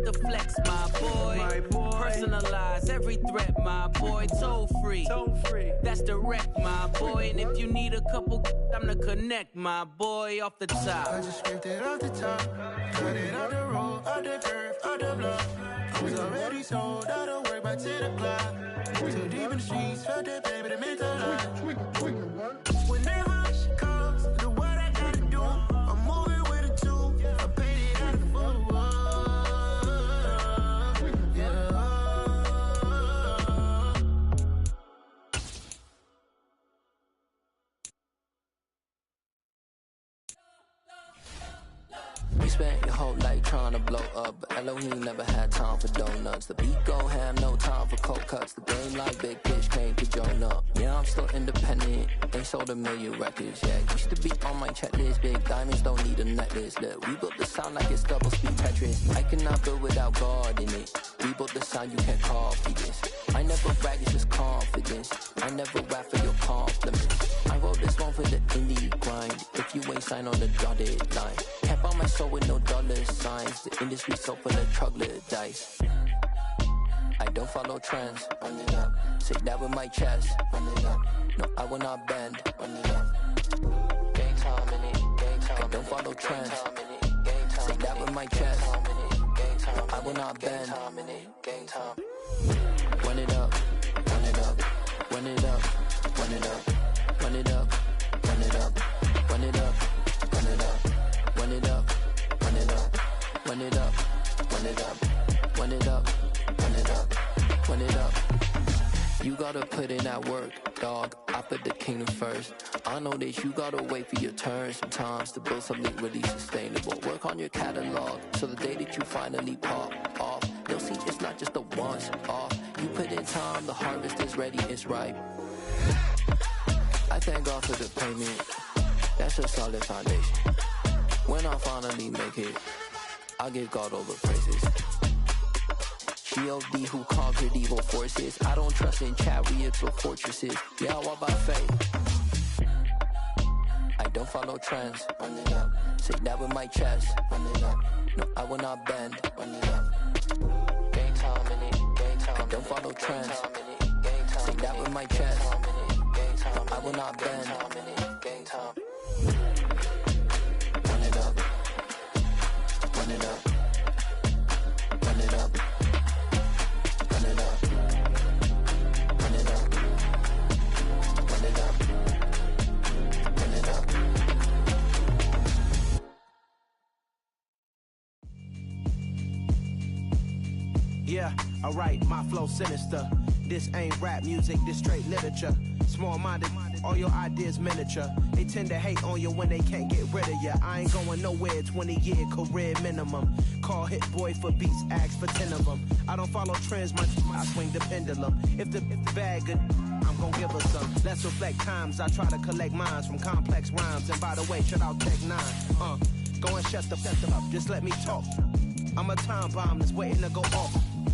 with the flex, my boy. Personalize every threat, my boy. Toll free. That's direct, my boy. And if you need a couple, I'm to connect, my boy, off the top. I just scraped it off the top. Cut it out the road, out the curve, out the block. I was already sold, I don't work by 10 o'clock. Too deep in the streets, felt that baby, that meant a lot. Whenever she calls, do what I gotta do. I'm moving with a two. I paid it out of the We spent your whole life trying to blow up, but Elohim never had time for donuts. The beat go ham, no time for cold cuts. The game like Big Fish came to join up. Yeah, I'm still independent, ain't sold a million records. Yeah, used to be on my checklist. Big diamonds don't need a necklace. Look, we built the sound like it's double speed Tetris. I cannot build without God in it. We built the sound, you can't copy this. I never brag, it's just confidence. I never rap for your compliments. I wrote this one for the indie grind. If you ain't signed on the dotted line, can't buy my soul with no dollar signs. The industry so full of troglodytes. I don't follow trends. Run it up. Say that with my chest. Run it up. No, I will not bend. Run it up. Gang time in it. Gang time. I don't follow trends. Say that with my chest. No, I will not bend. Gang time. Run it up. Run it up. Run it up. Run it up. Run it up. Run it up. Run it up. Run it up. Run it up. Run it up. Run it up. Run it up. Run it up. Run it up. Run it up. You gotta put in that work, dog. I put the kingdom first. I know that you gotta wait for your turn sometimes to build something really sustainable. Work on your catalog so the day that you finally pop off, you'll see it's not just a once off. You put in time, the harvest is ready, it's ripe. I thank God for the payment. That's a solid foundation. When I finally make it, I'll give God all the praises. G.O.D. who conquered evil forces. I don't trust in chariots or fortresses. Yeah, I walk by faith. I don't follow trends. Run it up. Say that with my chest. Run it up. No, I will not bend. Run it up. Gang time in it. Gang time. I don't follow trends. Say that with my chest. No, I will not bend. Gang time. Run it up. Run it up. Run it up. Run it up. Run it up. Run it up. Run it up. Yeah, alright, my flow sinister. This ain't rap music, this straight literature. Small-minded, all your ideas miniature. They tend to hate on you when they can't get rid of you. I ain't going nowhere, 20-year career minimum. Call Hit Boy for beats, ask for 10 of them. I don't follow trends much, I swing the pendulum. If the bag good, I'm gon' give her some. Let's reflect times, I try to collect minds from complex rhymes. And by the way, shout out Tech 9. Go and shut the up, just let me talk. I'm a time bomb that's waiting to go off.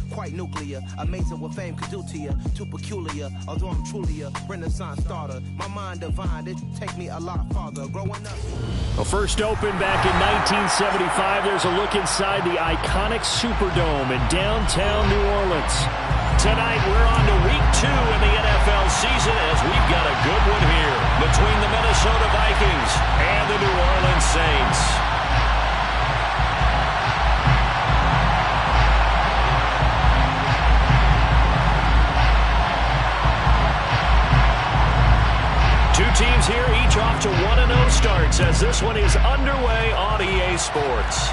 Quite nuclear, amazing what fame could do to you. Too peculiar, although I'm truly a renaissance starter. My mind divine, it take me a lot farther. Growing up. Well, first opened back in 1975. There's a look inside the iconic Superdome in downtown New Orleans. Tonight, we're on to week 2 in the NFL season as we've got a good one here between the Minnesota Vikings and the New Orleans Saints. Two teams here, each off to 1-0 starts as this one is underway on EA Sports.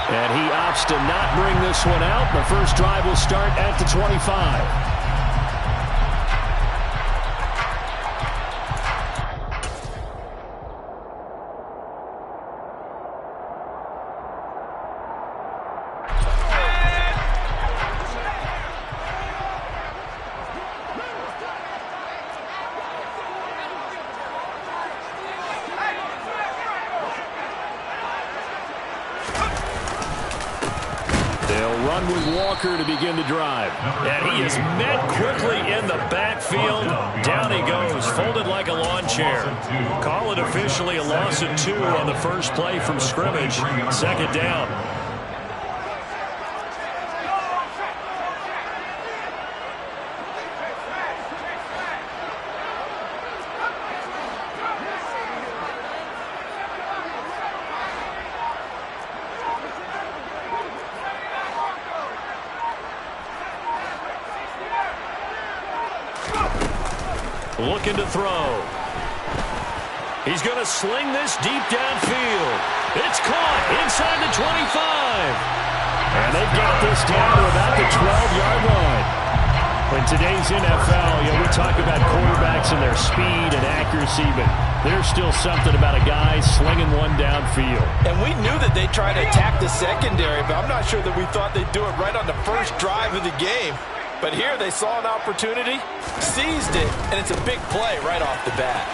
And he opts to not bring this one out. The first drive will start at the 25. They'll run with Walker to begin the drive. And he is met quickly in the backfield. Down he goes, folded like a lawn chair. Call it officially a loss of 2 on the first play from scrimmage. Second down. Looking to throw. He's going to sling this deep downfield. It's caught inside the 25. And they've got this down to about the 12-yard line. In today's NFL, we talk about quarterbacks and their speed and accuracy, but there's still something about a guy slinging one downfield. And we knew that they'd try to attack the secondary, but I'm not sure that we thought they'd do it right on the first drive of the game. But here they saw an opportunity, seized it, and it's a big play right off the bat.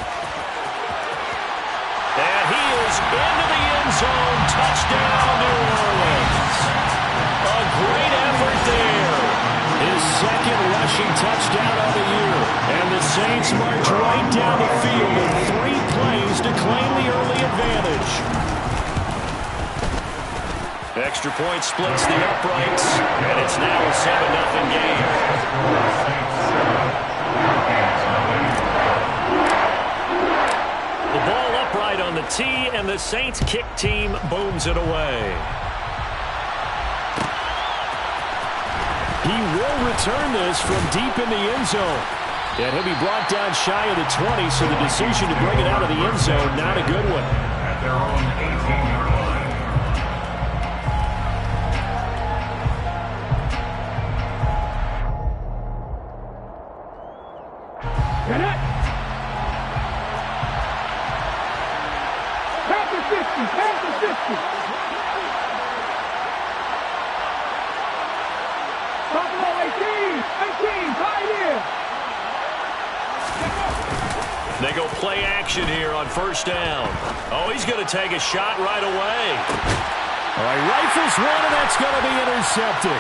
And he is into the end zone. Touchdown, New Orleans. A great effort there. His second rushing touchdown of the year. And the Saints march right down the field in 3 plays to claim the early advantage. Extra point splits the uprights, and it's now a 7-0 game. The ball upright on the tee, and the Saints kick team booms it away. He will return this from deep in the end zone. And he'll be brought down shy of the 20, so the decision to bring it out of the end zone, not a good one. At their own 18-yard line. They go play action here on first down. Oh, he's going to take a shot right away. All right, rifles one, and that's going to be intercepted.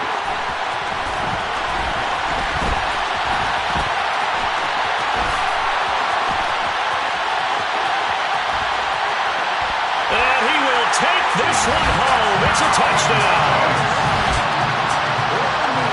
And he will take this one home. It's a touchdown.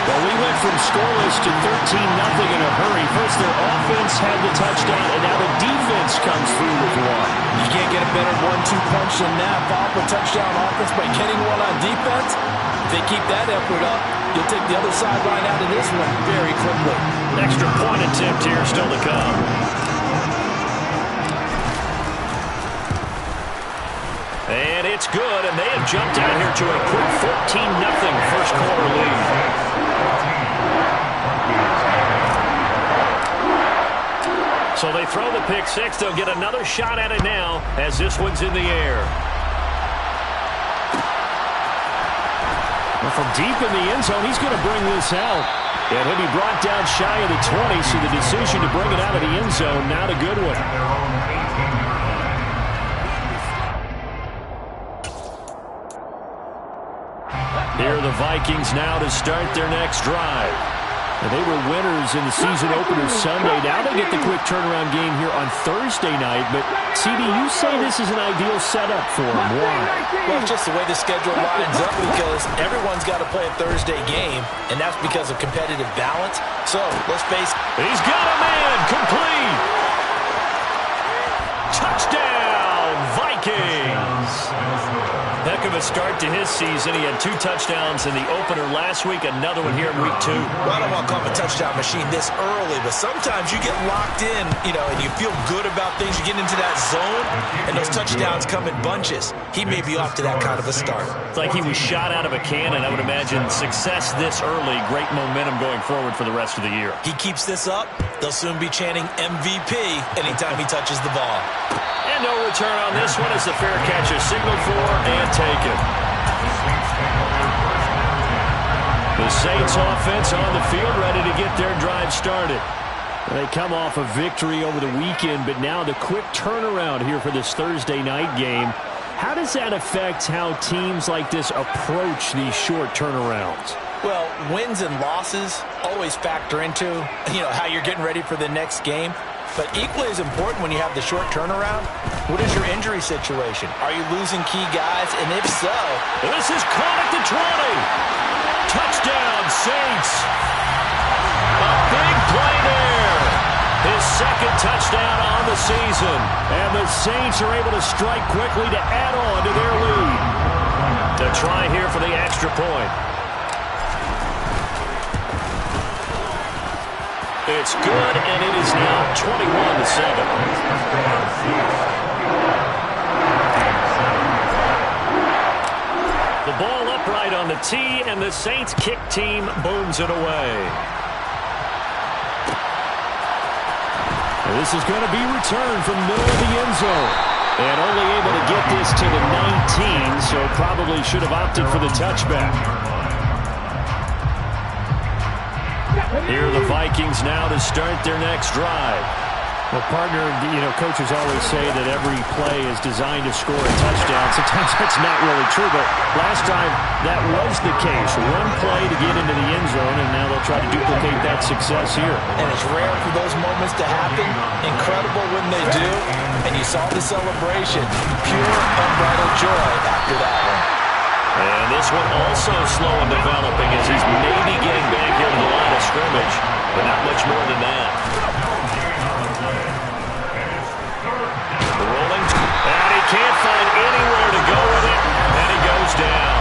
Well, we went from scoreless to 13-0 in a hurry. First, their offense had the touchdown, and now the defense comes through with one. You can't get a better 1-2 punch than that. Follow up a touchdown offense by getting one on defense. If they keep that effort up, you'll take the other sideline out of this one very quickly. An extra point attempt here still to come. And it's good, and they have jumped out here to a quick 14-0 first quarter lead. So they throw the pick six. They'll get another shot at it now as this one's in the air. Well, from deep in the end zone, he's going to bring this out. And he'll be brought down shy of the 20, so the decision to bring it out of the end zone, not a good one. Here are the Vikings now to start their next drive. And they were winners in the season opener Sunday. Now they get the quick turnaround game here on Thursday night. But, CD, you say this is an ideal setup for them. Why? Well, it's just the way the schedule lines up because everyone's got to play a Thursday game, and that's because of competitive balance. So, let's face it. He's got a man. Complete. Touchdown, Vikings. Heck of a start to his season. He had 2 touchdowns in the opener last week, another one here in week 2. Well, I don't want to call him a touchdown machine this early, but sometimes you get locked in, and you feel good about things. You get into that zone, and those touchdowns come in bunches. He may be off to that kind of a start. It's like he was shot out of a cannon. I would imagine success this early, great momentum going forward for the rest of the year. He keeps this up, they'll soon be chanting MVP anytime he touches the ball. And no return on this one as the fair catch is signaled for and taken. The Saints offense on the field ready to get their drive started. They come off a victory over the weekend, but now the quick turnaround here for this Thursday night game. How does that affect how teams like this approach these short turnarounds? Well, wins and losses always factor into, how you're getting ready for the next game. But equally as important when you have the short turnaround, what is your injury situation? Are you losing key guys? And if so... This is caught at the 20. Touchdown, Saints. A big play there. His second touchdown on the season. And the Saints are able to strike quickly to add on to their lead. To try here for the extra point. It's good, and it is now 21-7. The ball upright on the tee, and the Saints kick team booms it away. And this is going to be returned from middle of the end zone. And only able to get this to the 19, so probably should have opted for the touchback. Here are the Vikings now to start their next drive. Well, partner, coaches always say that every play is designed to score a touchdown. Sometimes that's not really true, but last time that was the case. One play to get into the end zone, and now they'll try to duplicate that success here. And it's rare for those moments to happen. Incredible when they do. And you saw the celebration. Pure, unbridled joy after that one. And this one also slow in developing as he's maybe getting back here to the line of scrimmage, but not much more than that. Rolling, and he can't find anywhere to go with it, and he goes down.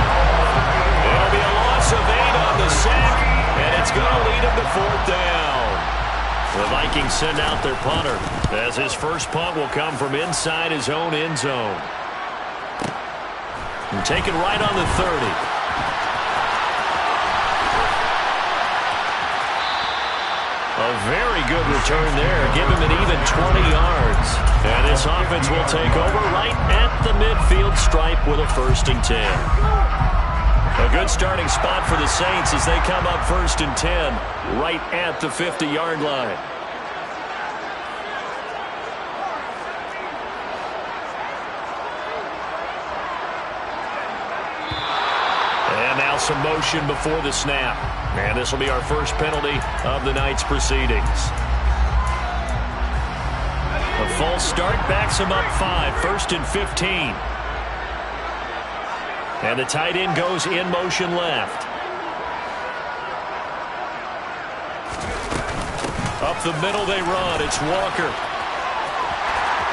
It'll be a loss of 8 on the sack, and it's going to lead him to 4th down. The Vikings send out their punter, as his first punt will come from inside his own end zone. And taken right on the 30. A very good return there. Give him an even 20 yards. And this offense will take over right at the midfield stripe with a 1st and 10. A good starting spot for the Saints as they come up 1st and 10 right at the 50-yard line. Some motion before the snap. And this will be our first penalty of the night's proceedings. A false start backs him up 5. 1st and 15. And the tight end goes in motion left. Up the middle they run. It's Walker.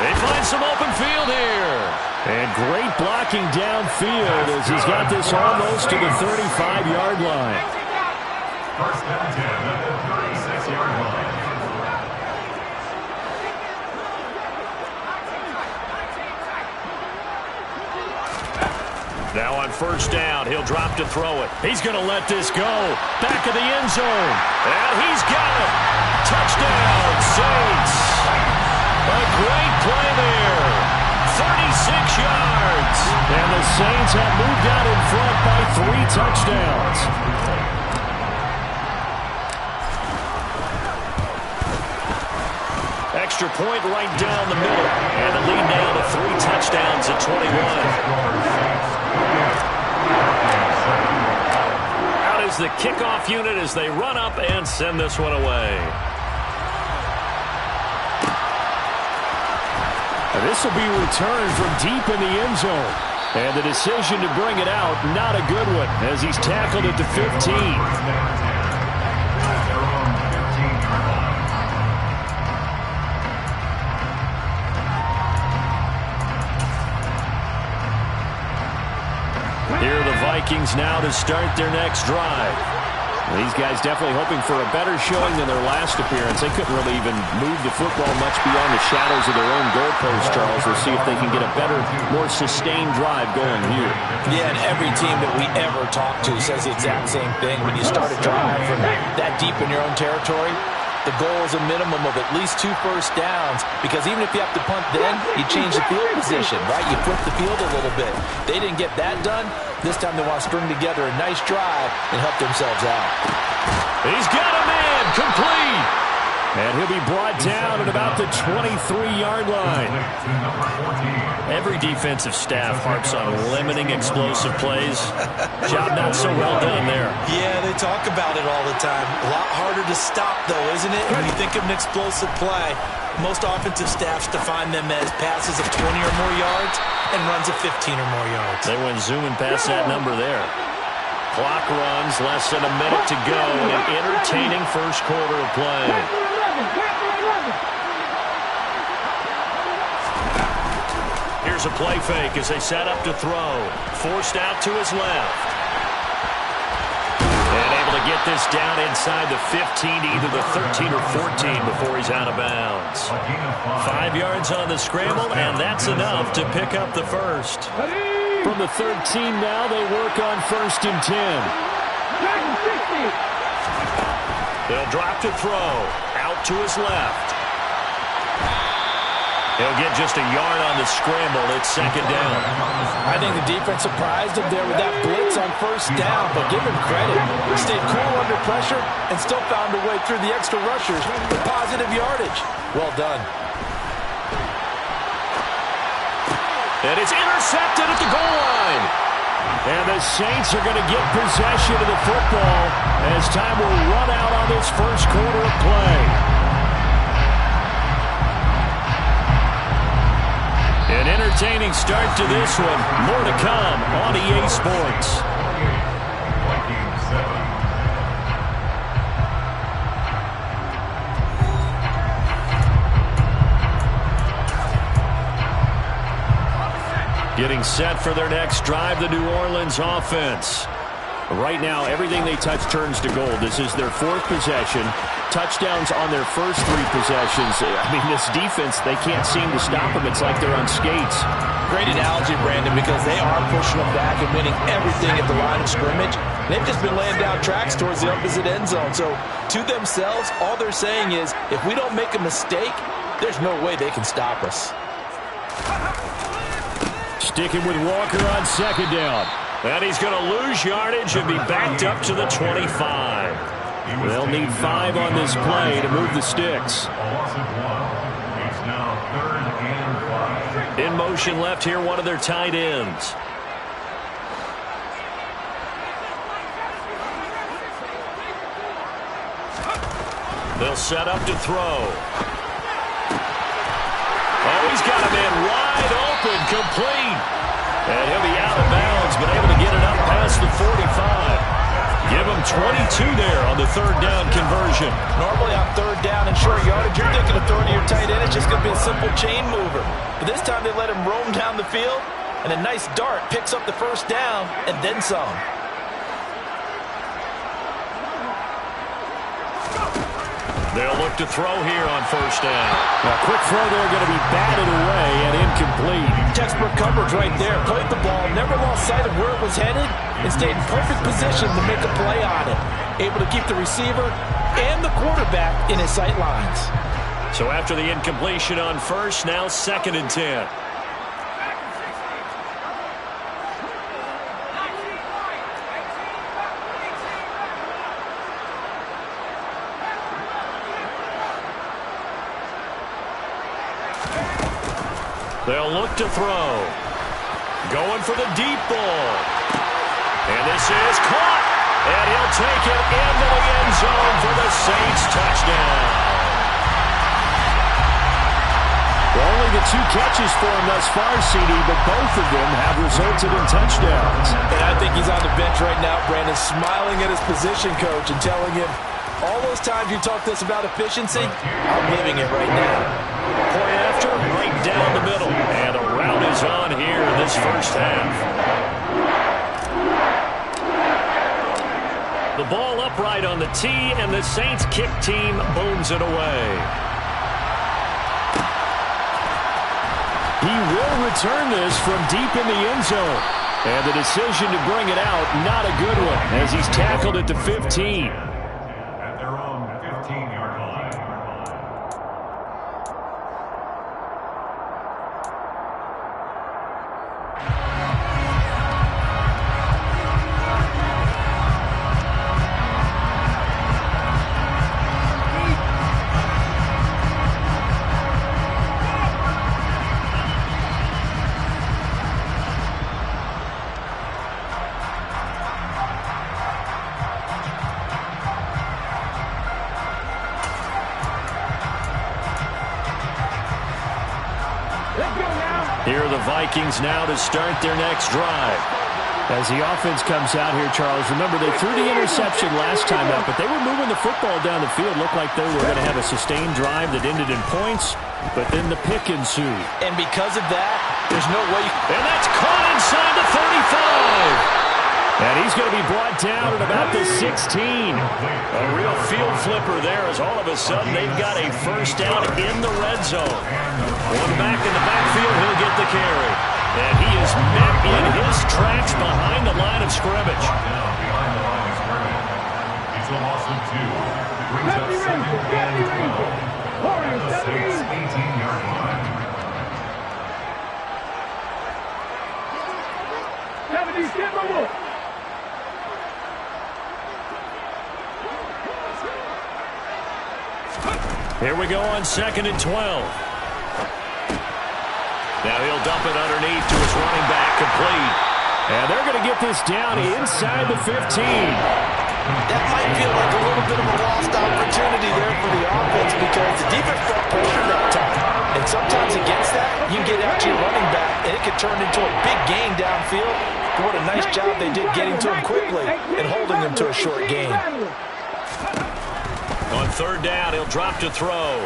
They find some open field here. And great blocking downfield as he's got this almost to the 35-yard line. 1st and 10 at the 36-yard line. Now on 1st down, he'll drop to throw it. He's going to let this go. Back of the end zone. And he's got it. Touchdown, Saints. A great play there. 36 yards. And the Saints have moved out in front by 3 touchdowns. Extra point right down the middle. And the lead now to 3 touchdowns at 21. Out is the kickoff unit as they run up and send this one away. And this will be returned from deep in the end zone. And the decision to bring it out, not a good one, as he's tackled at the 15. Here are the Vikings now to start their next drive. These guys definitely hoping for a better showing than their last appearance. They couldn't really even move the football much beyond the shadows of their own goalpost, Charles. We'll see if they can get a better, more sustained drive going here. Yeah, and every team that we ever talk to says the exact same thing. When you start a drive from that deep in your own territory, the goal is a minimum of at least 2 first downs, because even if you have to punt then, you change the field position, right? You flip the field a little bit. They didn't get that done. This time they want to string together a nice drive and help themselves out. He's got a man complete. And he'll be brought down at about the 23-yard line. Every defensive staff harps on limiting explosive plays. Job not so well done there. Yeah, they talk about it all the time. A lot harder to stop, though, isn't it? When you think of an explosive play, most offensive staffs define them as passes of 20 or more yards and runs of 15 or more yards. They went zooming past that number there. Clock runs, less than a minute to go in an entertaining first quarter of play. Here's a play fake as they set up to throw. Forced out to his left. And able to get this down inside the 15 to either the 13 or 14 before he's out of bounds. 5 yards on the scramble, and that's enough to pick up the first. From the 13 now, they work on 1st and 10. They'll drop to throw. Out to his left. He'll get just a yard on the scramble. It's 2nd down. I think the defense surprised him there with that blitz on 1st down, but give him credit. He stayed cool under pressure and still found a way through the extra rushers with positive yardage. Well done. And it's intercepted at the goal line. And the Saints are going to get possession of the football as time will run out on this first quarter of play. An entertaining start to this one. More to come on EA Sports. Getting set for their next drive, the New Orleans offense. Right now, everything they touch turns to gold. This is their 4th possession. Touchdowns on their first 3 possessions. I mean, this defense, they can't seem to stop them. It's like they're on skates. Great analogy, Brandon, because they are pushing them back and winning everything at the line of scrimmage. They've just been laying down tracks towards the opposite end zone. So, to themselves, all they're saying is, if we don't make a mistake, there's no way they can stop us. Sticking with Walker on 2nd down. And he's going to lose yardage and be backed up to the 25. They'll need 5 on this play to move the sticks. In motion left here, one of their tight ends. They'll set up to throw. Oh, he's got a man wide open, complete. And he'll be out of bounds, but able to get it up past the 45. Give him 22 there on the 3rd down conversion. Normally on 3rd down and short yardage, you're thinking of throwing to your tight end. It's just going to be a simple chain mover. But this time they let him roam down the field, and a nice dart picks up the 1st down and then some. They'll look to throw here on 1st down. A quick throw there going to be batted away and incomplete. Textbook coverage right there. Played the ball, never lost sight of where it was headed, and stayed in perfect position to make a play on it. Able to keep the receiver and the quarterback in his sight lines. So after the incompletion on 1st, now 2nd and 10. They'll look to throw. Going for the deep ball. And this is caught. And he'll take it into the end zone for the Saints touchdown. Well, only the 2 catches for him thus far, CD, but both of them have resulted in touchdowns. And I think he's on the bench right now, Brandon, smiling at his position coach and telling him, all those times you talked to us about efficiency, I'm living it right now. Play after, right down the middle. And a rout is on here in this 1st half. The ball upright on the tee, and the Saints kick team booms it away. He will return this from deep in the end zone. And the decision to bring it out, not a good one, as he's tackled at the 15. At their own 15-yard line. the Vikings now to start their next drive. As the offense comes out here, Charles, remember they threw the interception last time out, but they were moving the football down the field. Looked like they were going to have a sustained drive that ended in points, but then the pick ensued. And because of that, there's no way. And that's caught inside the 35. And he's going to be brought down at about the 16. A real field flipper there as all of a sudden they've got a first down in the red zone. One back in the backfield, he'll get the carry. And he is met in his tracks behind the line of scrimmage. It's a loss of 2. Brings up 2nd and 12. The Saints 18-yard line. 70, get mobile. Here we go on 2nd and 12. Now he'll dump it underneath to his running back, complete. And they're going to get this down inside the 15. That might feel like a little bit of a lost opportunity there for the offense because the defense brought pressure that time. And sometimes against that, you can get out to your running back, and it could turn into a big gain downfield. But what a nice job they did getting to him quickly and holding him to a short gain. On 3rd down, he'll drop to throw.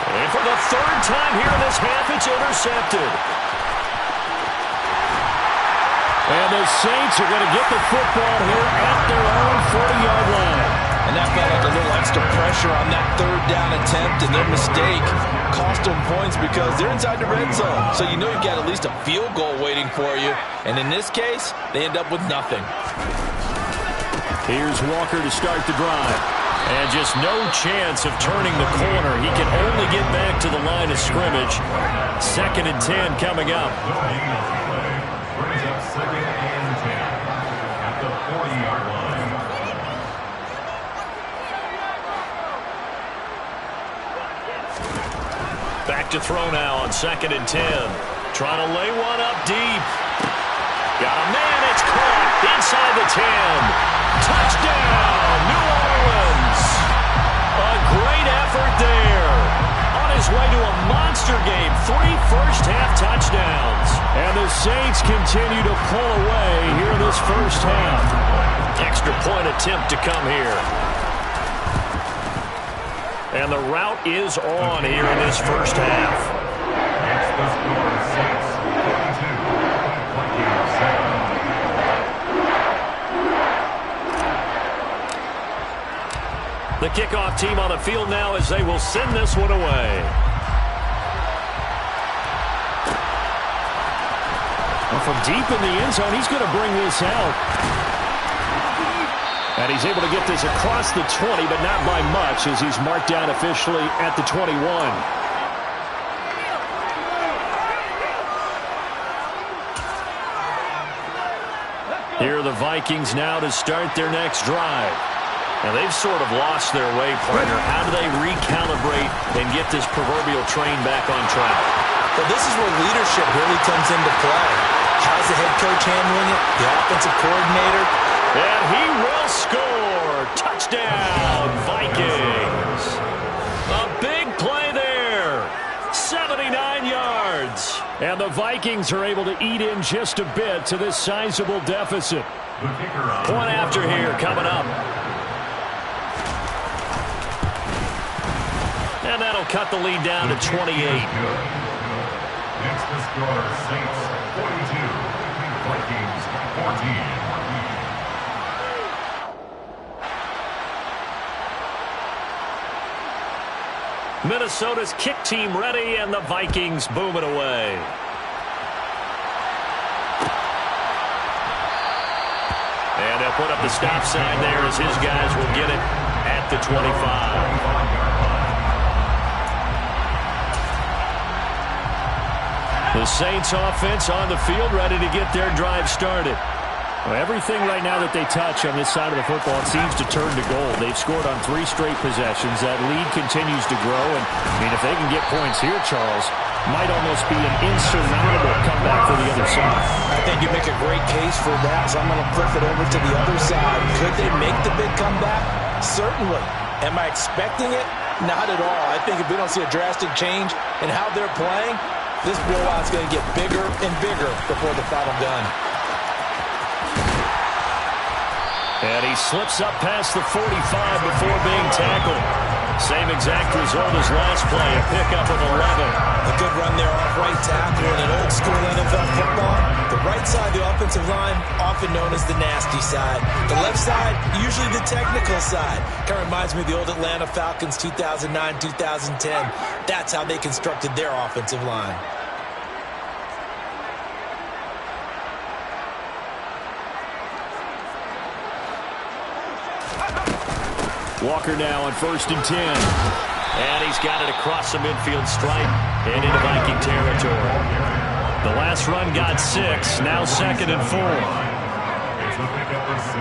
And for the 3rd time here in this half, it's intercepted. And the Saints are going to get the football here at their own 40-yard line. And that felt like a little extra pressure on that 3rd down attempt, and their mistake cost them points because they're inside the red zone. So you know you've got at least a field goal waiting for you. And in this case, they end up with nothing. Here's Walker to start the drive. And just no chance of turning the corner. He can only get back to the line of scrimmage. 2nd and 10 coming up. Brings up 2nd and 10 at the 40-yard line. Back to throw now on 2nd and 10. Trying to lay one up deep. Got a man, it's caught inside the 10. Touchdown, New Orleans. A great effort there. On his way to a monster game, 3 first-half touchdowns. And the Saints continue to pull away here in this first half. Extra point attempt to come here. And the route is on here in this first half. It's the score, Saints 42, Vikings 7. The kickoff team on the field now as they will send this one away. And from deep in the end zone, he's going to bring this out. And he's able to get this across the 20, but not by much as he's marked down officially at the 21. Here are the Vikings now to start their next drive. Now, they've sort of lost their way, partner. How do they recalibrate and get this proverbial train back on track? Well, this is where leadership really comes into play. How's the head coach handling it? The offensive coordinator? And he will score. Touchdown, Vikings. A big play there. 79 yards. And the Vikings are able to eat in just a bit to this sizable deficit. Point after here coming up. And that'll cut the lead down to 28. Next to score, Saints 42, Vikings 14. Minnesota's kick team ready, and the Vikings boom it away. And they'll put up the stop sign there as his guys will get it at the 25. The Saints offense on the field ready to get their drive started. Well, everything right now that they touch on this side of the football, it seems to turn to gold. They've scored on 3 straight possessions. That lead continues to grow. And, I mean, if they can get points here, Charles, might almost be an insurmountable comeback for the other side. I think you make a great case for that, so I'm going to flip it over to the other side. Could they make the big comeback? Certainly. Am I expecting it? Not at all. I think if we don't see a drastic change in how they're playing, This blowout's going to get bigger and bigger before the final gun. And he slips up past the 45 before being tackled. Same exact result as last play, a pickup of 11. A good run there off right tackle in an old-school NFL football. The right side of the offensive line, often known as the nasty side. The left side, usually the technical side. Kind of reminds me of the old Atlanta Falcons 2009-2010. That's how they constructed their offensive line. Walker now on 1st and 10. And he's got it across the midfield stripe and into Viking territory. The last run got 6, now 2nd and 4. It's a pickup of 6.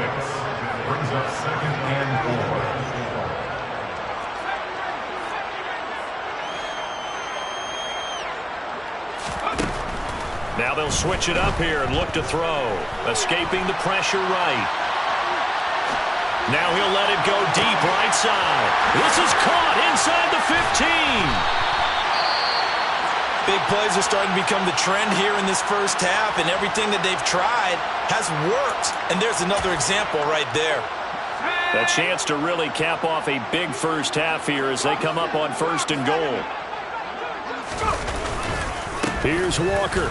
Brings up 2nd and 4. Now they'll switch it up here and look to throw. Escaping the pressure right. Now he'll let it go deep right side. This is caught inside the 15. Big plays are starting to become the trend here in this first half, and everything that they've tried has worked. And there's another example right there. A chance to really cap off a big first half here as they come up on 1st and goal. Here's Walker.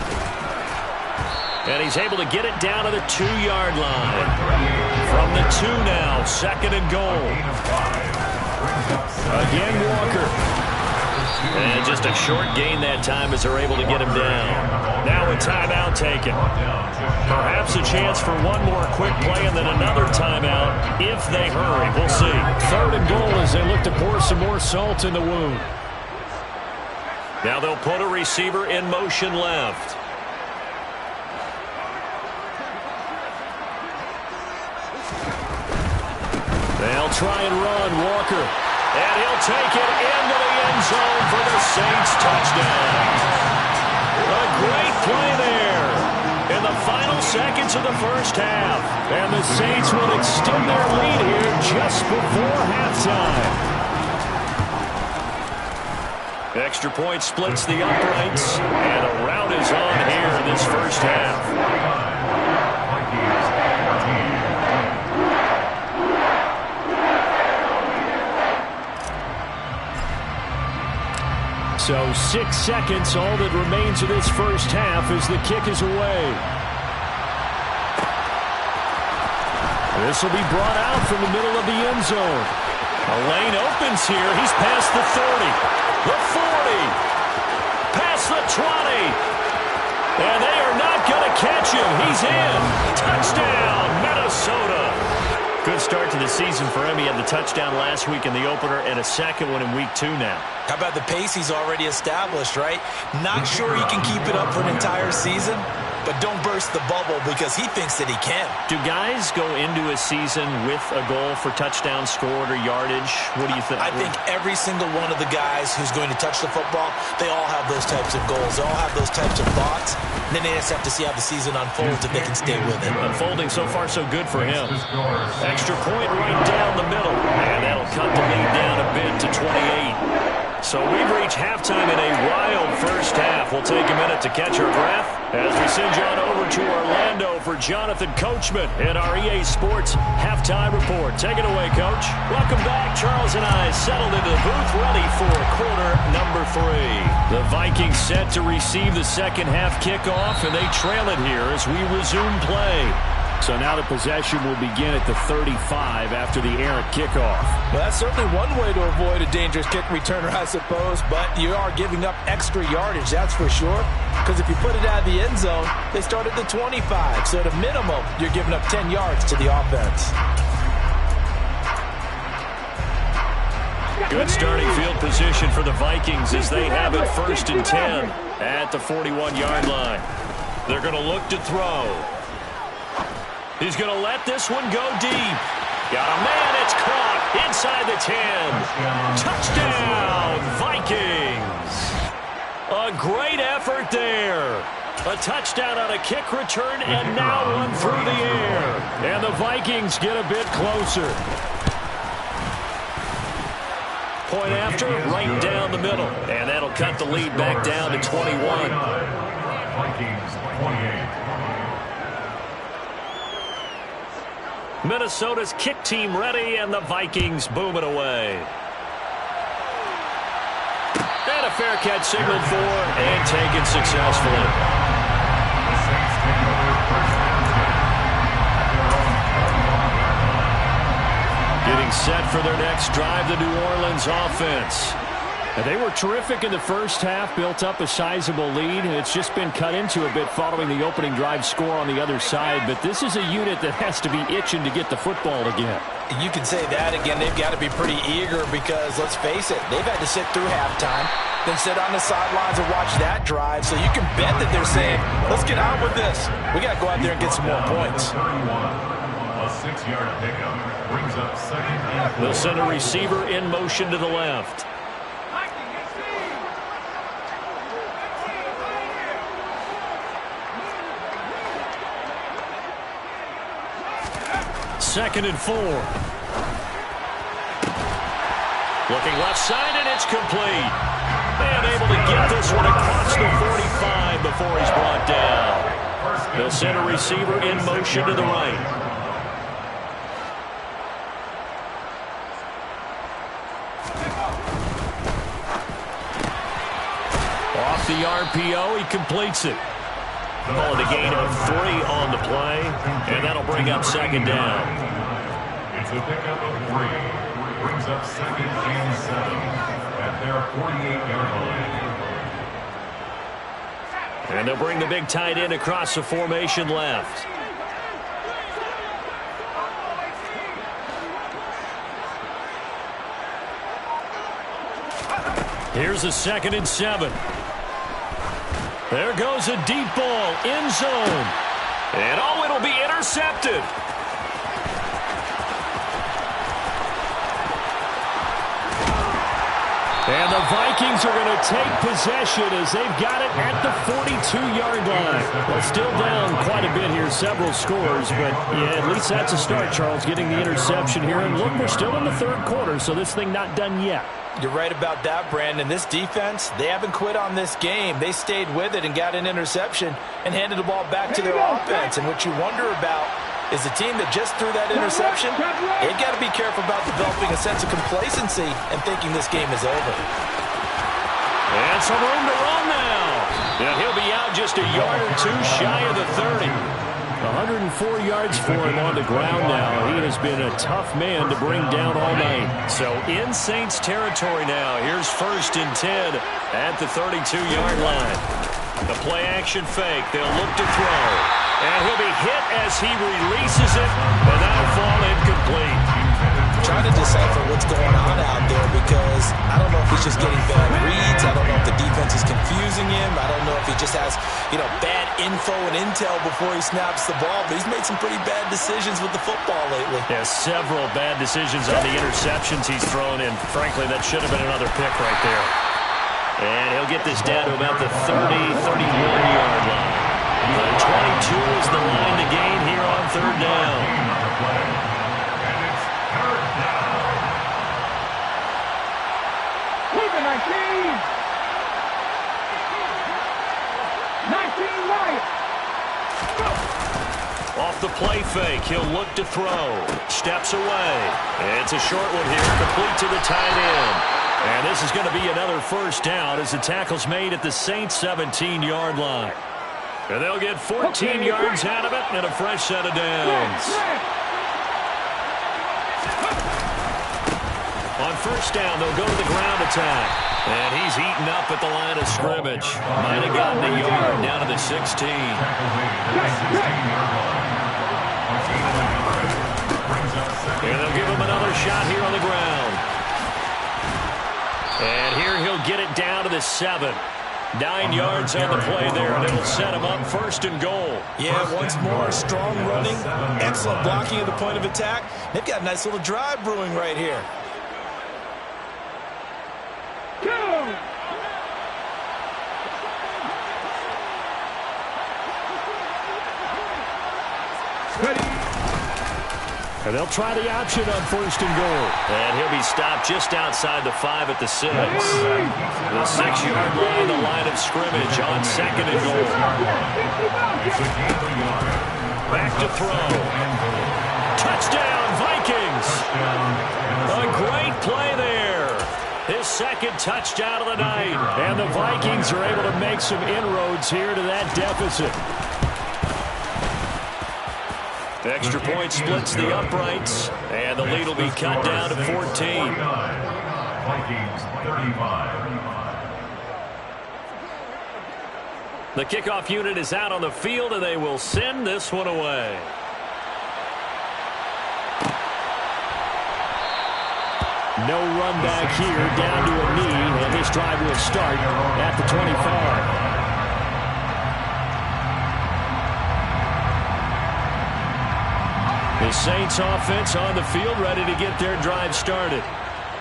And he's able to get it down to the 2-yard line. From the 2 now, 2nd and goal. Again, Walker. And just a short gain that time as they're able to get him down. Now a timeout taken. Perhaps a chance for one more quick play and then another timeout if they hurry. We'll see. 3rd and goal as they look to pour some more salt in the wound. Now they'll put a receiver in motion left. They'll try and run, Walker. And he'll take it into the end zone for the Saints touchdown. A great play there in the final seconds of the first half. And the Saints will extend their lead here just before halftime. Extra point splits the uprights, and a rout is on here in this first half. So 6 seconds, all that remains of this first half as the kick is away. This will be brought out from the middle of the end zone. A lane opens here. He's past the 30, the 40, past the 20. And they are not going to catch him. He's in. Touchdown, Minnesota. Good start to the season for him. He had the touchdown last week in the opener and a second one in week 2 now. How about the pace he's already established, right? Not sure he can keep it up for an entire season, but don't burst the bubble because he thinks that he can. Do guys go into a season with a goal for touchdown scored or yardage? What do you think? I think every single one of the guys who's going to touch the football, they all have those types of goals. They all have those types of thoughts. And then they just have to see how the season unfolds if they can stay with it. Unfolding so far so good for him. Extra point right down the middle. And that'll cut the lead down a bit to 28. So we've reached halftime in a wild first half. We'll take a minute to catch our breath as we send you on over to Orlando for Jonathan Coachman in our EA Sports Halftime Report. Take it away, Coach. Welcome back. Charles and I settled into the booth, ready for quarter number 3. The Vikings set to receive the second half kickoff, and they trail it here as we resume play. So now the possession will begin at the 35 after the errant kickoff. Well, that's certainly one way to avoid a dangerous kick returner, I suppose, but you are giving up extra yardage, that's for sure. Because if you put it out of the end zone, they start at the 25. So at a minimum, you're giving up 10 yards to the offense. Good starting field position for the Vikings as they have it 1st and 10 at the 41-yard line. They're going to look to throw. He's going to let this one go deep. Got a man, it's caught inside the 10. Touchdown, Vikings. A great effort there. A touchdown on a kick return and now one through the air. And the Vikings get a bit closer. point after, right down the middle. And that'll cut the lead back down to 21. Vikings 28. Minnesota's kick team ready, and the Vikings boom it away. And a fair catch signaled for and taken successfully. The Saints take over first and 10. Getting set for their next drive, the New Orleans offense. And they were terrific in the first half, built up a sizable lead. It's just been cut into a bit following the opening drive score on the other side. But this is a unit that has to be itching to get the football again. You can say that again. They've got to be pretty eager because, let's face it, they've had to sit through halftime, then sit on the sidelines and watch that drive. So you can bet that they're saying, let's get on with this. We got to go out there and get some more points. 31. A 6-yard pickup brings up second and 4. They'll send a receiver in motion to the left. Second and 4. Looking left side, and it's complete. And able to get this one across the 45 before he's brought down. They'll send a receiver in motion to the right. Off the RPO, he completes it. Call it a gain of 3 on the play, and that'll bring up second down. It's a pickup of 3. Brings up second and 7 at their 48-yard line. And they'll bring the big tight end across the formation left. Here's a second and 7. There goes a deep ball, end zone. And oh, it'll be intercepted. And the Vikings are going to take possession as they've got it at the 42-yard line. Well, still down quite a bit here, several scores, but yeah, at least that's a start, Charles, getting the interception here. And look, we're still in the third quarter, so this thing not done yet. You're right about that, Brandon. This defense, they haven't quit on this game. They stayed with it and got an interception and handed the ball back to their offense. And what you wonder about is the team that just threw that interception, they've got to be careful about developing a sense of complacency and thinking this game is over. And some room to run now. And he'll be out just a yard or two shy of the 30. 104 yards for him on the ground now. He has been a tough man to bring down all night. So in Saints territory now. Here's first and 10 at the 32-yard line. The play action fake. They'll look to throw. And he'll be hit as he releases it. And that'll fall incomplete. Trying to decipher what's going on out there because I don't know if he's just getting bad reads. I don't know if the defense is confusing him. I don't know if he just has, bad info and intel before he snaps the ball. But he's made some pretty bad decisions with the football lately. Yeah, several bad decisions on the interceptions he's thrown in. Frankly, that should have been another pick right there. And he'll get this down to about the 31-yard line. The 22 is the line to gain here on third down. Off the play fake, he'll look to throw. Steps away. It's a short one here, complete to the tight end. And this is going to be another first down as the tackle's made at the Saints' 17-yard line. And they'll get 14 yards out of it and a fresh set of downs. On first down, they'll go to the ground attack. And he's eaten up at the line of scrimmage. Might have gotten a yard down to the 16. And they'll give him another shot here on the ground. And here he'll get it down to the 7. 9 yards on the play there, and it'll set him up first and goal. Yeah, once more, strong running, excellent blocking at the point of attack. They've got a nice little drive brewing right here. And they'll try the option on 1st and goal. And he'll be stopped just outside the 5 at the 6. The 6-yard line, the line of scrimmage on 2nd and goal. Back to throw. Touchdown, Vikings. A great play there. His 2nd touchdown of the night. And the Vikings are able to make some inroads here to that deficit. Extra point splits the uprights, and the lead will be cut down to 14. Vikings 35. The kickoff unit is out on the field, and they will send this one away. No run back here, down to a knee, and this drive will start at the 25. The Saints offense on the field, ready to get their drive started.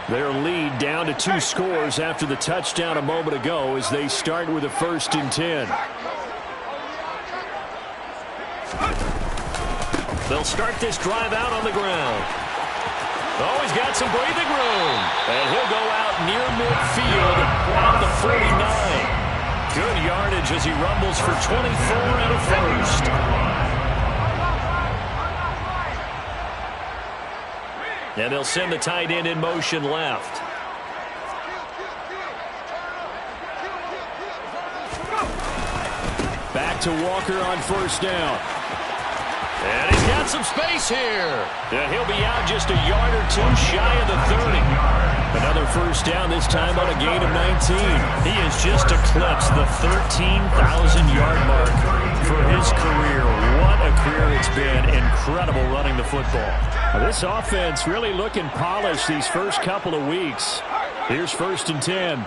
Their lead down to 2 scores after the touchdown a moment ago as they start with a 1st and 10. They'll start this drive out on the ground. Oh, he's got some breathing room. And he'll go out near midfield at the 49. Good yardage as he rumbles for 24 and a 1st. And they'll send the tight end in motion left. Back to Walker on 1st down. And he's got some space here. And he'll be out just a yard or 2 shy of the 30. Another 1st down, this time on a gain of 19. He has just eclipsed the 13,000-yard mark for his career. What a career it's been. Incredible running the football. This offense really looking polished these first couple of weeks. Here's 1st and 10.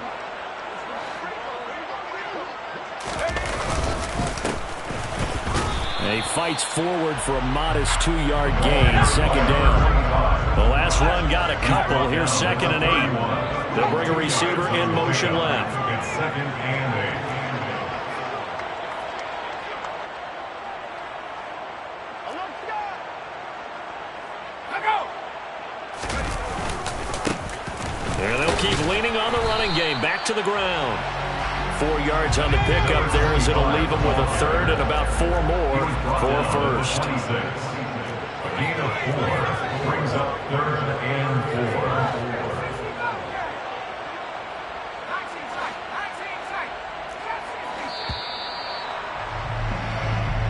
He fights forward for a modest 2-yard gain, 2nd down. The last run got a couple. Here's 2nd and 8. They'll bring a receiver in motion left. It's 2nd and 8. And they'll keep leaning on the running game. Back to the ground. 4 yards on the pickup there as it'll leave them with a 3rd and about 4 more for 1st. A gain of 4 brings up 3rd and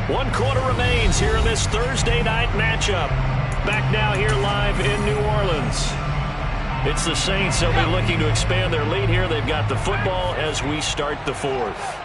4. One quarter remains here in this Thursday night matchup. Back now here live in New Orleans. It's the Saints. They'll be looking to expand their lead here. They've got the football as we start the 4th.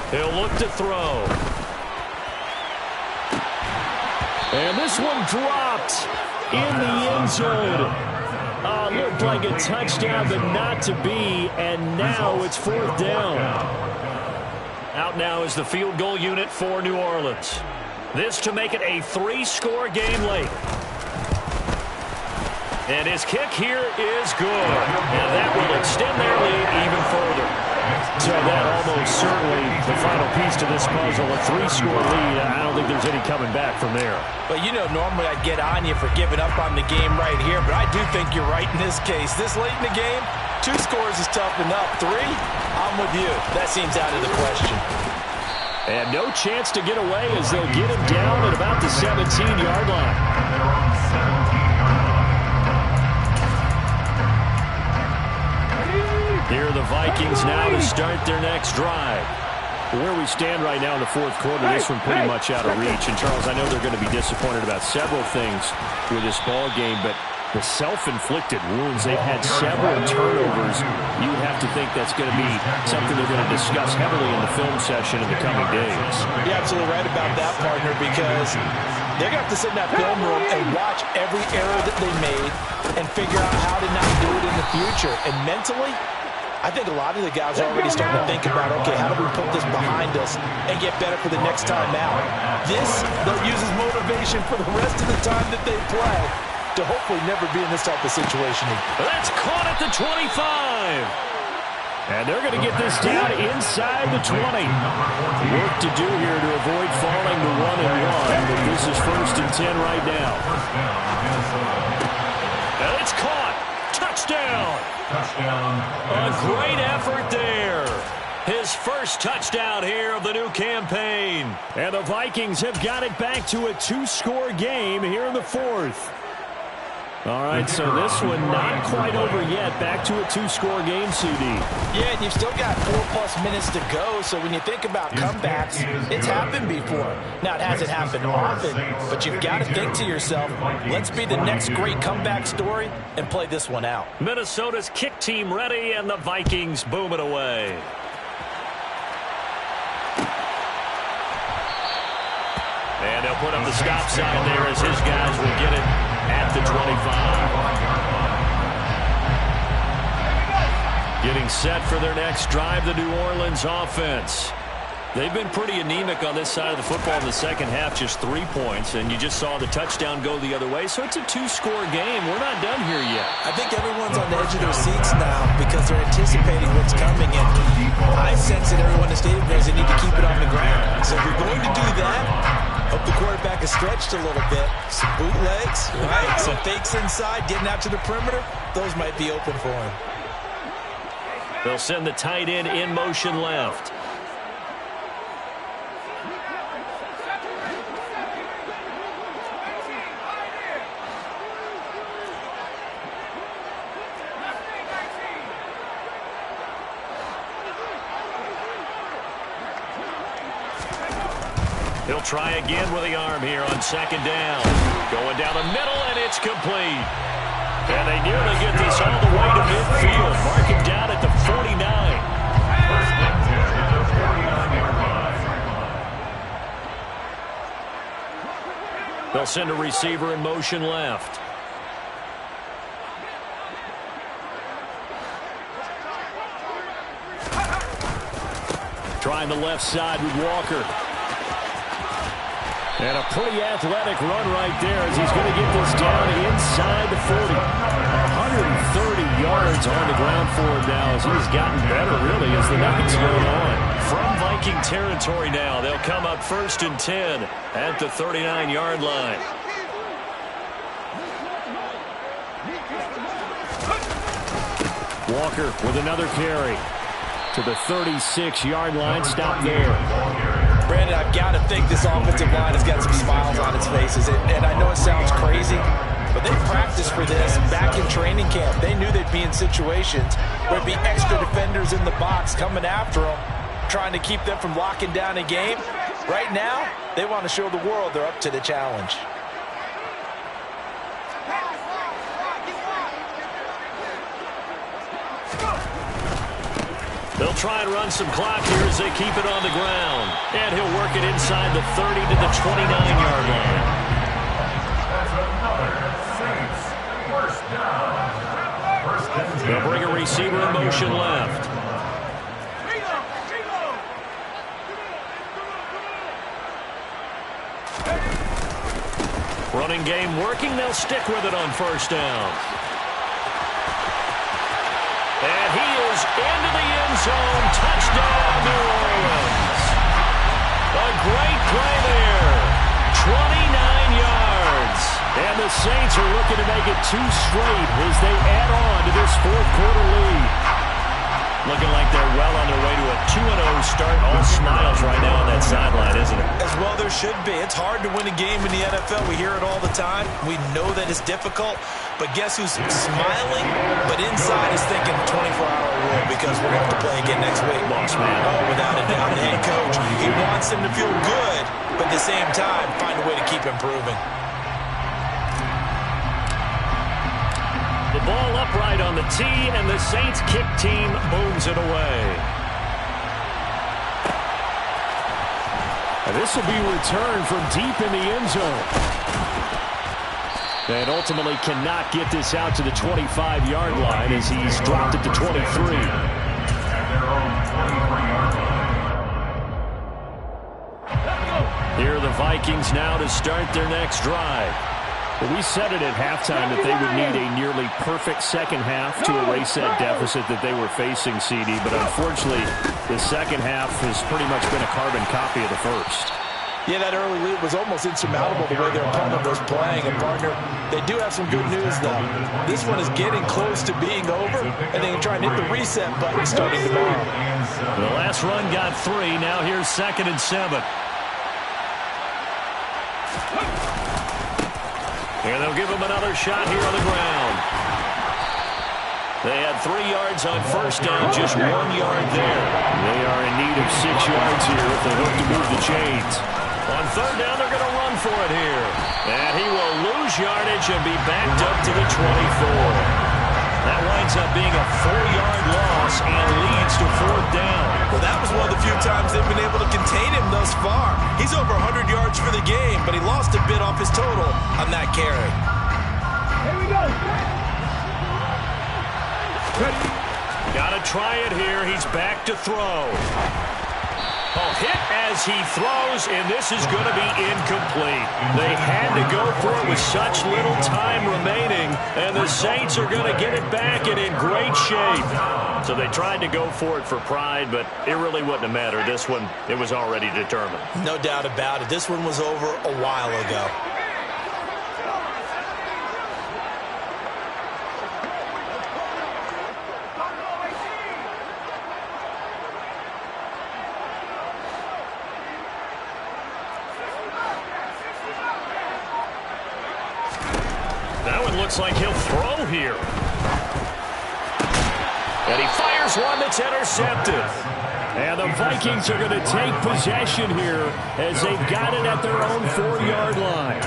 He'll look to throw. And this one dropped in the end zone. Looked like a touchdown, but not to be. And now it's 4th down. Out now is the field goal unit for New Orleans. This to make it a 3-score game late. And his kick here is good. And that will extend their lead even further. So that almost certainly the final piece to this puzzle, a 3-score lead. I don't think there's any coming back from there. But, you know, normally I'd get on you for giving up on the game right here, but I do think you're right in this case. This late in the game, 2 scores is tough enough. 3, I'm with you. That seems out of the question. And no chance to get away as they'll get him down at about the 17-yard line. Here are the Vikings now to start their next drive. Where we stand right now in the 4th quarter, this one pretty much out of reach. And, Charles, I know they're going to be disappointed about several things with this ball game, but the self-inflicted wounds, they've had several turnovers. You have to think that's going to be something they're going to discuss heavily in the film session in the coming days. You're absolutely right about that, partner, because they're going to have to sit in that film room and watch every error that they made and figure out how to not do future. And mentally, I think a lot of the guys are already starting to think about, okay, how do we put this behind us and get better for the next time out? This, they'll use as motivation for the rest of the time that they play to hopefully never be in this type of situation. That's caught at the 25. And they're going to get this down inside the 20. Work to do here to avoid falling to 1-1, but this is 1st and 10 right now. And it's caught. Touchdown. A great effort there. His first touchdown here of the new campaign. And the Vikings have got it back to a 2-score game here in the 4th. All right, so this one not quite over yet. Back to a 2-score game, CD. Yeah, and you've still got 4+ minutes to go, so when you think about comebacks, it's happened before. Now, it hasn't happened often, but you've got to think to yourself, let's be the next great comeback story and play this one out. Minnesota's kick team ready, and the Vikings boom it away. And they'll put up the stop sign there as his guys will get it at the 25. Getting set for their next drive, the New Orleans offense. They've been pretty anemic on this side of the football in the second half, just 3 points, and you just saw the touchdown go the other way, so it's a 2-score game. We're not done here yet. I think everyone's on the edge of their seats now because they're anticipating what's coming, and I sense that everyone in the stadium knows they need to keep it on the ground. So if you're going to do that, hope the quarterback is stretched a little bit. Some bootlegs, right? Some fakes inside, getting out to the perimeter. Those might be open for him. They'll send the tight end in motion left. He'll try again with the arm here on 2nd down. Going down the middle, and it's complete. And they nearly get this all the way to midfield. Mark it down at the 49. They'll send a receiver in motion left. Trying the left side with Walker. And a pretty athletic run right there as he's going to get this down inside the 40. 130 yards on the ground for him now as he's gotten better, really, as the night's going on. From Viking territory now, they'll come up 1st and 10 at the 39-yard line. Walker with another carry to the 36-yard line. Stop there. Brandon, I've got to think this offensive line has got some smiles on its faces. And I know it sounds crazy, but they practiced for this back in training camp. They knew they'd be in situations where there'd be extra defenders in the box coming after them, trying to keep them from locking down a game. Right now, they want to show the world they're up to the challenge. They'll try and run some clock here as they keep it on the ground. And he'll work it inside the 30 to the 29-yard line. They'll bring a receiver in motion left. Running game working. They'll stick with it on 1st down. And he is into the end zone. Touchdown, New Orleans. A great play there. 29 yards. And the Saints are looking to make it 2 straight as they add on to this 4th quarter lead. Looking like they're well on their way to a 2-0 start. All smiles right now on that sideline, isn't it? As well there should be. It's hard to win a game in the NFL. We hear it all the time. We know that it's difficult. But guess who's smiling, but inside is thinking 24-hour rule because we're going to have to play again next week. Boss man. Oh, without a doubt. The head coach, he wants them to feel good, but at the same time, find a way to keep improving. The ball upright on the tee, and the Saints kick team booms it away. And this will be returned from deep in the end zone. And ultimately cannot get this out to the 25-yard line as he's dropped it to 23. Here are the Vikings now to start their next drive. Well, we said it at halftime that they would need a nearly perfect second half to erase that deficit that they were facing, CD. But unfortunately, the second half has pretty much been a carbon copy of the first. Yeah, that early lead was almost insurmountable the way their opponent was playing. And, partner, they do have some good news, though. This one is getting close to being over, and they can try and hit the reset button starting tomorrow. The last run got 3. Now here's 2nd and 7. And they'll give him another shot here on the ground. They had 3 yards on first down, just 1 yard there. They are in need of 6 yards here if they hope to move the chains. On third down, they're going to run for it here. And he will lose yardage and be backed up to the 24. That winds up being a 4-yard loss and leads to 4th down. Well, that was one of the few times they've been able to contain him thus far. He's over 100 yards for the game, but he lost a bit off his total on that carry. Here we go. Got to try it here. He's back to throw. A hit as he throws, and this is going to be incomplete. They had to go for it with such little time remaining, and the Saints are going to get it back and in great shape. So they tried to go for it for pride, but it really wouldn't have mattered. This one, it was already determined. No doubt about it. This one was over a while ago. Looks like he'll throw here. And he fires one that's intercepted. And the Vikings are going to take possession here as they've got it at their own 4-yard line.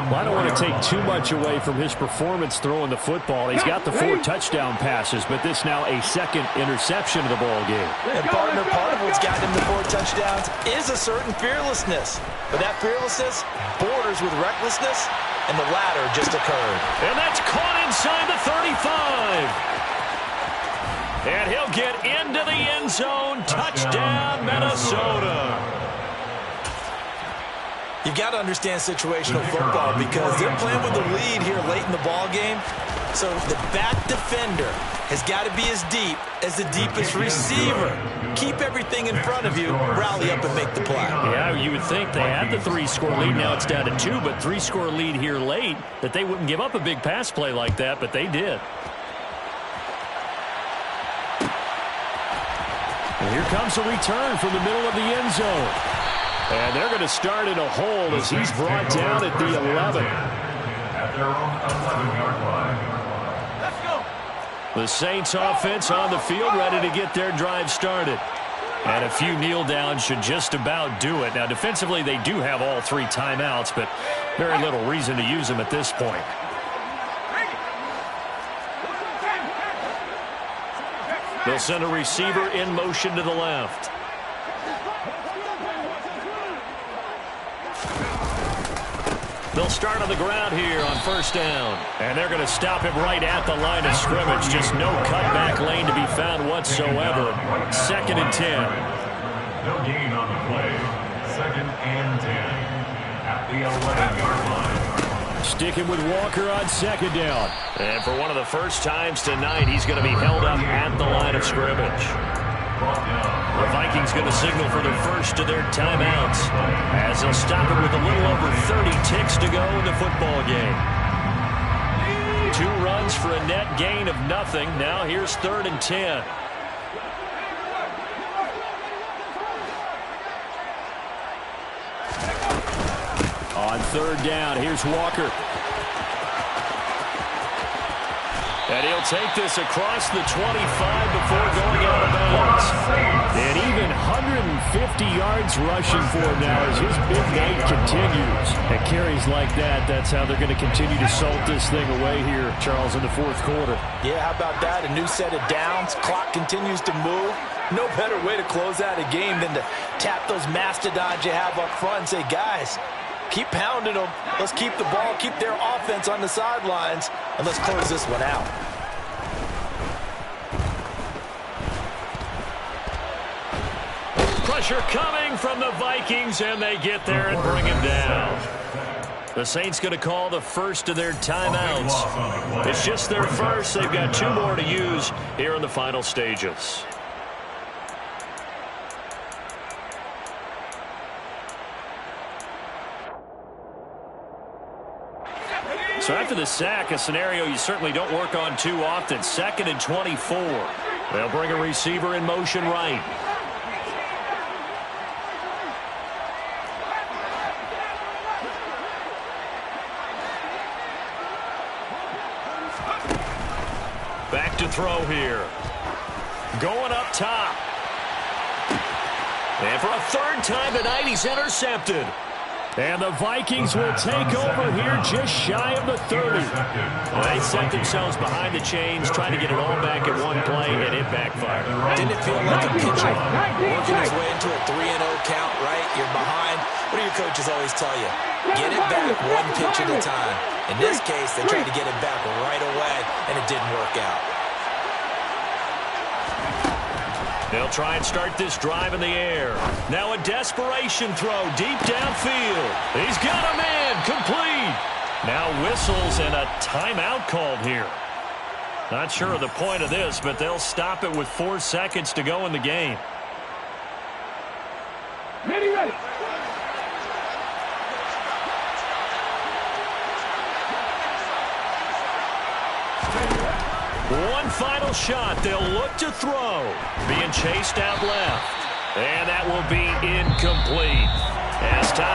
Well, I don't want to take too much away from his performance throwing the football. He's got the 4 touchdown passes, but this now a 2nd interception of the ball game. And partner, part of what's gotten him the 4 touchdowns is a certain fearlessness. But that fearlessness borders with recklessness, and the latter just occurred. And that's caught inside the 35. And he'll get into the end zone. Touchdown, Minnesota. You've got to understand situational football because they're playing with the lead here late in the ball game. So the back defender has got to be as deep as the deepest receiver. Keep everything in front of you, rally up and make the play. Yeah, you would think they had the 3-score lead. Now it's down to 2, but 3-score lead here late, that they wouldn't give up a big pass play like that, but they did. And here comes a return from the middle of the end zone. And they're going to start in a hole as he's brought down at the 11. At their own 11-yard line. Let's go. The Saints offense on the field, ready to get their drive started. And a few kneel downs should just about do it. Now, defensively, they do have all 3 timeouts, but very little reason to use them at this point. They'll send a receiver in motion to the left. They'll start on the ground here on first down. And they're going to stop him right at the line of scrimmage. Just no cutback lane to be found whatsoever. 2nd and 10. No gain on the play. 2nd and 10. At the 11-yard line. Sticking with Walker on 2nd down. And for one of the first times tonight, he's going to be held up at the line of scrimmage. The Vikings going to signal for the first of their timeouts as they'll stop it with a little over 30 ticks to go in the football game. 2 runs for a net gain of nothing. Now here's 3rd and 10. On 3rd down, here's Walker. And he'll take this across the 25 before going out of bounds. And even 150 yards rushing for him now as his big night continues. And carries like that, that's how they're going to continue to salt this thing away here, Charles, in the 4th quarter. Yeah, how about that? A new set of downs. Clock continues to move. No better way to close out a game than to tap those mastodons you have up front and say, guys, Keep pounding them. Let's keep the ball, keep their offense on the sidelines, and let's close this one out. Pressure coming from the Vikings, and they get there and bring him down. The Saints going to call the first of their timeouts. It's just their first. They've got 2 more to use here in the final stages. So after the sack, a scenario you certainly don't work on too often. 2nd and 24. They'll bring a receiver in motion right. Back to throw here. Going up top. And for a 3rd time tonight, he's intercepted. And the Vikings will take over here just shy of the 30. Well, they set themselves behind the chains, trying to get it all back in one play, and it backfired. Didn't it feel like a pitcher working his way into a 3-0 count, right? You're behind. What do your coaches always tell you? Get it back 1 pitch at a time. In this case, they tried to get it back right away, and it didn't work out. They'll try and start this drive in the air. Now a desperation throw deep downfield. He's got him in. Complete. Now whistles and a timeout called here. Not sure of the point of this, but they'll stop it with 4 seconds to go in the game. Ready. One final shot. They'll look to throw. Being chased out left. And that will be incomplete. As time